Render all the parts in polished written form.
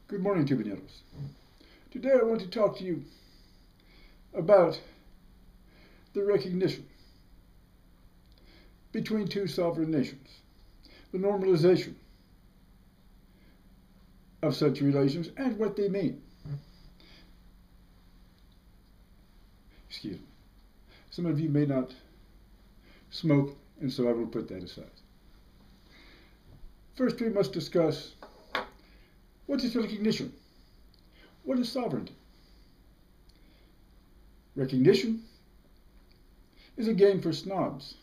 Good morning, Tubaneros. Today I want to talk to you about the recognition between two sovereign nations, the normalization of such relations and what they mean. Excuse me. Some of you may not smoke, and so I will put that aside. First, we must discuss what is recognition? What is sovereignty? Recognition is a game for snobs.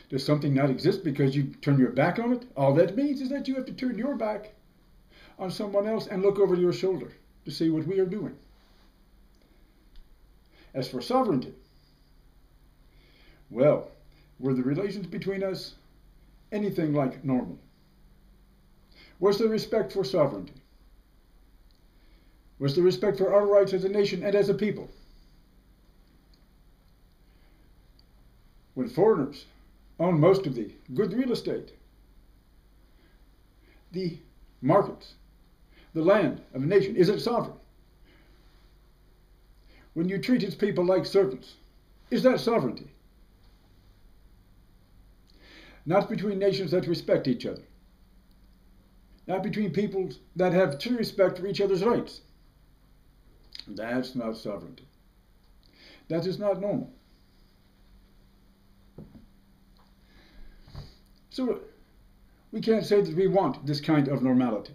Does something not exist because you turn your back on it? All that means is that you have to turn your back on someone else and look over your shoulder to see what we are doing. As for sovereignty, well, were the relations between us anything like normal? Was there respect for sovereignty? Was there respect for our rights as a nation and as a people? When foreigners own most of the good real estate, the markets, the land of a nation, is it sovereign? When you treat its people like servants, is that sovereignty? Not between nations that respect each other. Not between peoples that have true respect for each other's rights. That's not sovereignty. That is not normal. So we can't say that we want this kind of normality.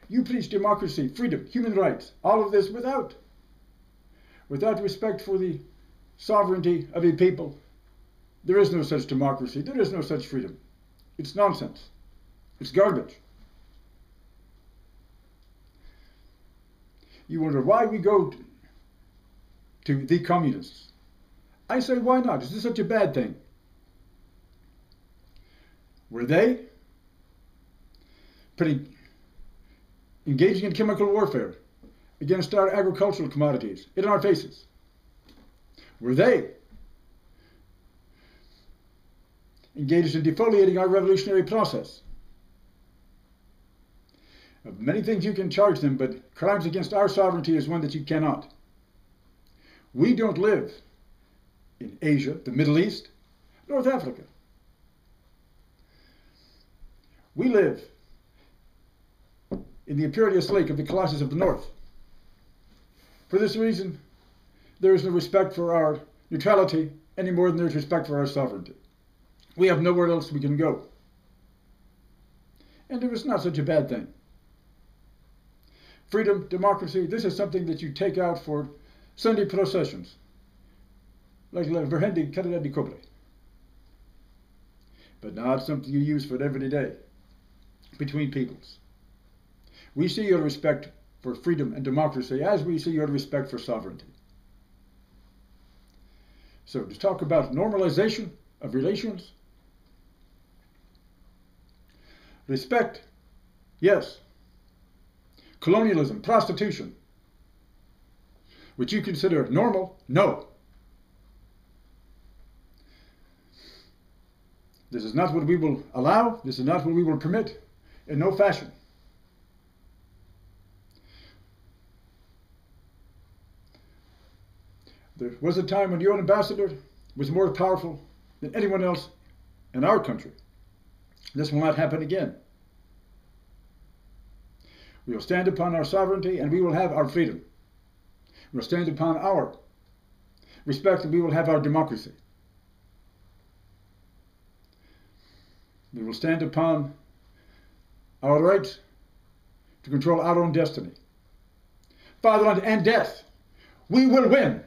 You preach democracy, freedom, human rights, all of this without respect for the sovereignty of a people. There is no such democracy. There is no such freedom. It's nonsense. It's garbage. You wonder why we go to the communists. I say, why not? Is this such a bad thing? Were they engaging in chemical warfare against our agricultural commodities in our faces? Were they engaged in defoliating our revolutionary process? Of many things you can charge them, but crimes against our sovereignty is one that you cannot. We don't live in Asia, the Middle East, North Africa. We live in the imperious lake of the Colossus of the North. For this reason, there is no respect for our neutrality any more than there is respect for our sovereignty. We have nowhere else we can go. And it was not such a bad thing. Freedom, democracy, this is something that you take out for Sunday processions, like La Virgen Caridad de Cobre. But not something you use for every day between peoples. We see your respect for freedom and democracy as we see your respect for sovereignty. So to talk about normalization of relations, respect, yes. Colonialism, prostitution, which you consider normal, no. This is not what we will allow. This is not what we will permit in no fashion. There was a time when your ambassador was more powerful than anyone else in our country. This will not happen again. We will stand upon our sovereignty and we will have our freedom. We will stand upon our respect and we will have our democracy. We will stand upon our rights to control our own destiny. Fatherland and death, we will win.